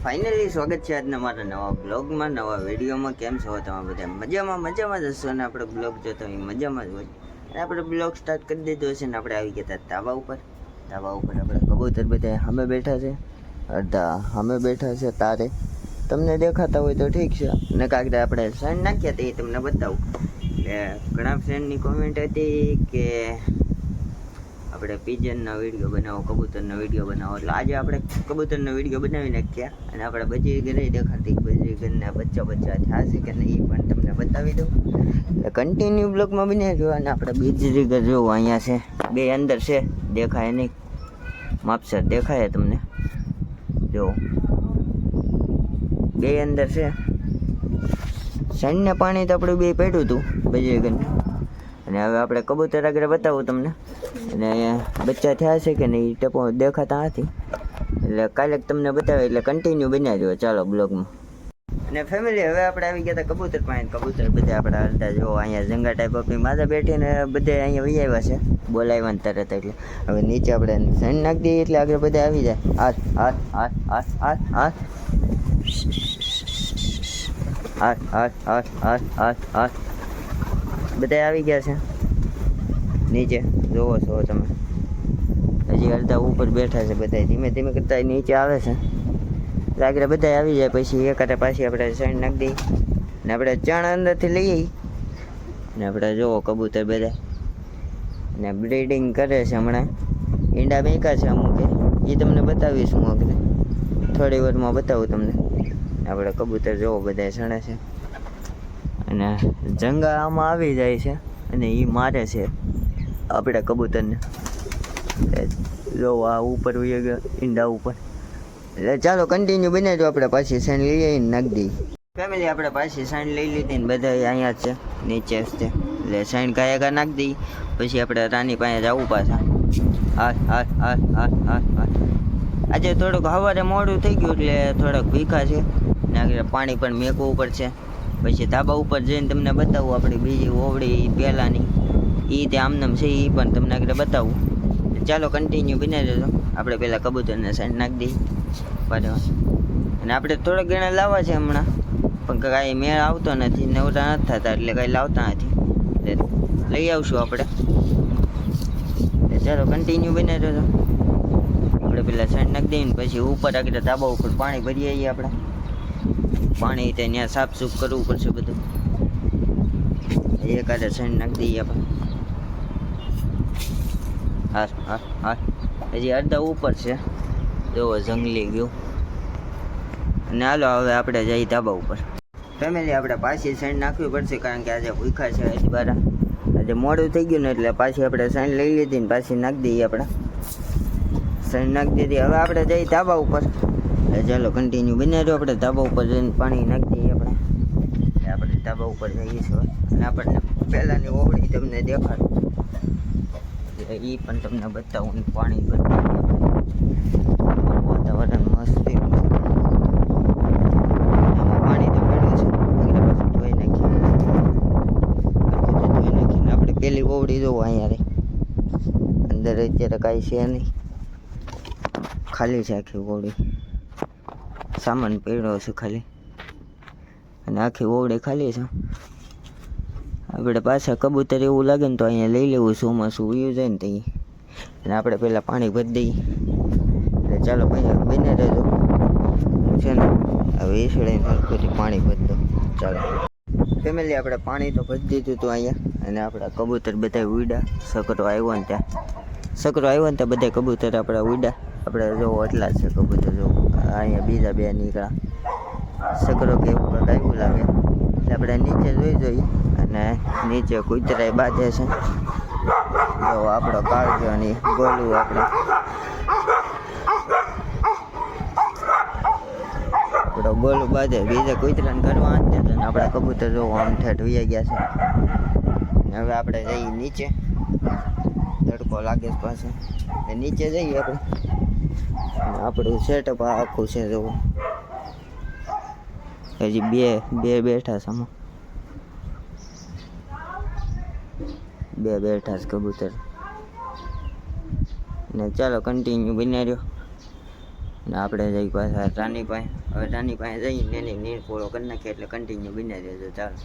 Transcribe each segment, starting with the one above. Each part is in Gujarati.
ફાઇનલી સ્વાગત છે આજના મારા નવા બ્લોગમાં, નવા વિડીયોમાં. કેમ છો તમે બધા? મજામાં જ હશો ને આપણે બ્લોગ જોતા હોય મજામાં જ હોય. અને આપણે બ્લોગ સ્ટાર્ટ કરી દીધો હશે ને આપણે આવી ગયા હતા ધાબા ઉપર આપણે કબૂતર બધા સામે બેઠા છે, અડધા સામે બેઠા છે તારે. તમને દેખાતા હોય તો ઠીક છે, ને કાંઈક આપણે સાઈન નાખ્યા હતા એ તમને બતાવું. એટલે ઘણા ફ્રેન્ડની કોમેન્ટ હતી કે આપણે પિજનનો વિડીયો બનાવો, કબૂતરનો વિડીયો બનાવો. એટલે આજે આપણે કબૂતરનો વિડીયો બનાવી નાખ્યા અને આપણે બજી ઘરે દેખાતી બજી ઘરના બચ્ચા થયા છે કે નહીં એ પણ તમને બતાવી દઉં. એટલે કન્ટિન્યુ બ્લોગમાં બની જો. અને આપણે બીજી ઘર જોવો અહીંયા છે, બે અંદર છે, દેખાય નહીં, માપસર દેખાય તમને જો, બે અંદર છે. સાંજના પાણી તો આપણે બે પડ્યું હતું બજી ઘરને. અને હવે આપણે કબૂતર આગળ બતાવું તમને. અને બચ્ચા થયા છે કે નહીં ટપો દેખાતા નથી, એટલે કાલે તમને બતાવે. એટલે કન્ટિન્યુ બન્યા જો ચાલો બ્લોગમાં. અને ફેમિલી હવે આપણે આવી ગયા હતા કબૂતર પાસે. કબૂતર બધા આપણે અડધા જો અહીંયા જંગા ટાઈપ આપણી માથે બેઠીને બધે અહીંયા વહી આવ્યા છે, બોલાવ્યા ને તરત. એટલે હવે નીચે આપણે સાઈન નાખી દઈએ એટલે આગળ બધા આવી જાય. હાથ હાથ હાથ હાથ હાથ હાથ હાથ હાથ હાથ હાથ હાથ હાથ બધા આવી ગયા છે નીચે, જોવો છો તમે. હજી અડધા ઉપર બેઠા છે બધા, ધીમે ધીમે કરતા નીચે આવે છે. આગળ બધા આવી જાય પછી એકાદા પાછી આપણે સાઈડ નાખી દઈએ ને આપણે ચણ અંદરથી લઈએ. ને આપણે જોવો કબૂતર બધા ને બ્રીડિંગ કરે છે. હમણાં ઈંડા મેકા છે અમુક, એ તમને બતાવીશ હું આગળ થોડી વારમાં બતાવું તમને. આપણે કબૂતર જોવો બધા સણે છે અને જંગા આમાં આવી જાય છે અને એ મારે છે આપણે કબૂતરને. જો આ ઉપર ઈંડા ઉપર. એટલે ચાલો કન્ટિન્યુ બને જો. આપણે પાછી સાઈન લઈ આવીને નાખી દઈએ. ફેમિલી આપણે પાછી સાઈન લઈ લીધી ને બધા અહીંયા જ છે, નીચે જ છે. એટલે સાઈન કાયા નાખી દઈએ પછી આપણે રાની પાસે જવું પાછા. હાથ હાથ હાથ હાથ હાથ હાથ. આજે થોડુંક સવારે મોડું થઈ ગયું એટલે થોડાક ભીખા છે ને આગળ પાણી પણ મેકવું પડશે. પછી ધાબા ઉપર જઈને તમને બતાવું આપણી બીજી ઓવડી પહેલાંની એ તે આમનામ છે, એ પણ તમને આગળ બતાવું. ચાલો કન્ટિન્યુ બની રહેજો. આપણે પહેલાં કબૂતરને સાઈડ નાખી દઈએ પાછળ. અને આપણે થોડાક ઘણા લાવવા છે હમણાં, પણ કાંઈ મેળ આવતો નથી, નવરા નથી થતા એટલે કાંઈ લાવતા નથી. એટલે લઈ આવશું આપણે. ચાલો કન્ટિન્યુ બની રહેજો. આપણે પહેલાં સાઈડ નાખી દઈએ ને પછી ઉપર આગળ ધાબા ઉપર પાણી ભરી આવીએ. આપણે પાણી તે ત્યાં સાફસૂફ કરવું પડશે બધું. એકાદે સાઈડ નાખી દઈએ આપણે. હા હા હા. હજી અડધા ઉપર છે, જોવો જંગલી ગયું. અને હાલો હવે આપણે જઈએ ધાબા ઉપર. ફેમિલી આપણે પાછી સાઈડ નાખવી પડશે કારણ કે આજે ભૂખા છે હજી બારા. આજે મોડું થઈ ગયું ને એટલે પાછી આપણે સાઈડ લઈ લીધી ને પાછી નાખી દઈએ. આપણે સાઈડ નાખી દીધી. હવે આપણે જઈએ ધાબા ઉપર. ચાલો કન્ટિન્યુ બને રહ્યો. આપણે ધાબા ઉપર જઈને પાણી નાખી દઈએ. આપણે ધાબા ઉપર જઈએ છીએ અને આપણને પહેલાંની ઓવડી તમને દેખાડું એટલે એ પણ તમને બતાવું ને પાણી વાતાવરણ મસ્ત પાણી તો પડ્યું છે. એટલે પછી ધોઈ નાખીને આપણે પેલી ઓવડી જોવો અહીંયા રે અંદર અત્યારે કાંઈ છે નહીં, ખાલી છે આખી ઓવડી. સામાન પડ્યો છે ખાલી અને આખી ઓવડી ખાલી છે. આપણે પાછા કબૂતર એવું લાગે ને તો અહીંયા લઈ લેવું, ચોમાસું ઉયું જાય ને તો અને આપણે પહેલાં પાણી ભરી દઈએ. એટલે ચાલો ભાઈ બને રહેજો. હું છે ને હવે ઈસળીને હલકુથી પાણી ભરી દઉં. ચાલો ફેમિલી આપણે પાણી તો ભરી દીધું હતું અહીંયા. અને આપણા કબૂતર બધા ઉડ્યા. સકરો આવ્યો ને ત્યાં બધા કબૂતર આપણા ઉડ્યા. આપણે જોવો એટલા જ છે કબૂતર. જોવો અહીંયા બીજા બે નીકળ્યા. સકરો કે એવું કંઈક આવ્યું લાગે એટલે આપણે નીચે જોઈએ. અને નીચે કૂતરાય બાંધે છે. જો આપણો કાળજો અને ગોલું આપણો ગોલું બાંધે. બીજા કૂતરાને કરવા જ ને આપણા કબૂતર જોવો આમ ઠેઠ વહી ગયા છે. હવે આપણે જઈએ નીચે, તડકો લાગે છે પાસે. નીચે જઈએ આપણે. આપણું સેટઅપ આખું છે જોવું. હજી બે બેઠા છે આમાં, બે બેઠા છે કબૂતર. ને ચાલો કન્ટિન્યુ બન્યા રહ્યો. ને આપણે જઈ પાછા રાની પાસે. હવે રાની પાસે જઈને એની નીર પૂરો કરી નાખીએ એટલે કન્ટિન્યુ બિના રહેજો. ચાલો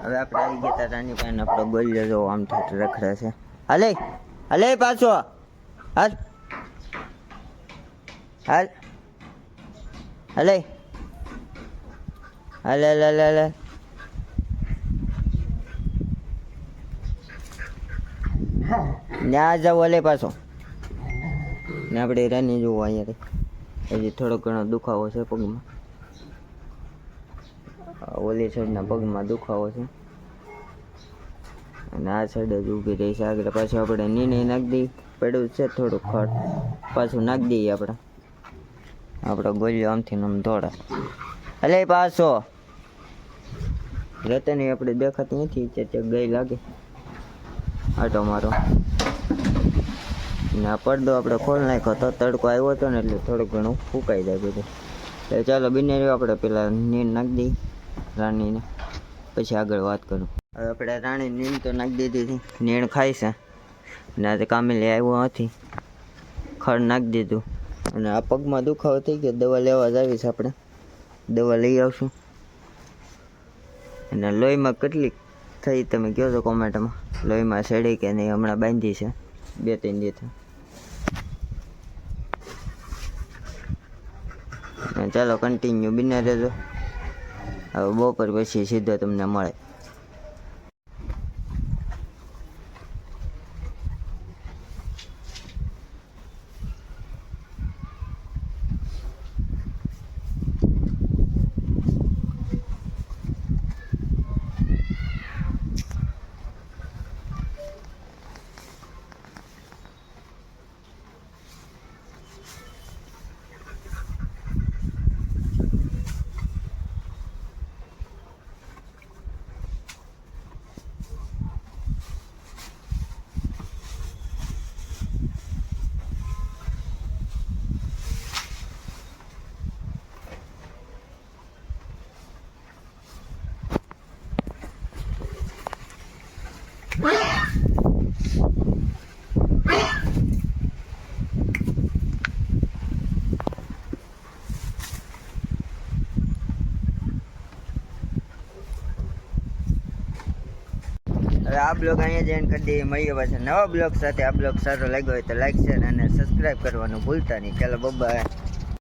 હવે આપણે આવી ગયા હતા રાની પાસે. આપણો ગોલ્યો જો આમ રખડે છે. હાલે હાલે પાછો હાલ હાલ હાલે હાલ હાલ હાલ હાલ ત્યાં જાવ હાલે પાછો. ને આપણે રાની જોવો અહીંયા હજી થોડો ઘણો દુખાવો છે પગમાં. ઓલી સાઈડના પગમાં દુખાવો છે અને આ સાઈડ જ ઊભી રહી છે આગળ. પાછું આપણે નીને નાખી દઈએ. પડ્યું છે થોડુંક ખડ પાછું નાખી દઈએ આપણે. આપણો ગોલિયો આમથી આમ દોડા. અલે પાછો રતની આપણે દેખાતી નથી. ત્યાં ગઈ લાગે આટો મારો. ને આ પડદો આપણે ખોલ નાખ્યો તો તડકો આવ્યો હતો ને એટલે થોડુંક ઘણું ફૂંકાઈ જાય બધું. એટલે ચાલો બિને રહ્યો આપણે પેલા નીંદ નાખી દઈએ રાણીને, પછી આગળ વાત કરું. હવે આપણે રાણી નીંદ તો નાખી દીધી હતી. નીણ ખાય છે ને આજે કામે લઈ આવ્યો નથી. ખડ નાખી દીધું અને આ પગમાં દુખાવો થઈ ગયો. દવા લેવા જ આવીશ આપણે. દવા લઈ આવશું. અને લોહીમાં કેટલીક થઈ તમે કહો છો કોમેન્ટમાં. લોહીમાં સડી કે નહીં હમણાં બાંધી છે 2-3 દિવસ. ચાલો કન્ટિન્યુ બિના રહેજો. હવે બપોર પછી સીધો તમને મળે. હવે આ બ્લોગ અહીંયા જ એન્ડ કરી દઈએ. મળીએ પાછા નવા બ્લોગ સાથે. આ બ્લોગ સારો લાગ્યો હોય તો લાઈક શેર અને સબસ્ક્રાઈબ કરવાનું ભૂલતા નહીં. ચાલો બાય.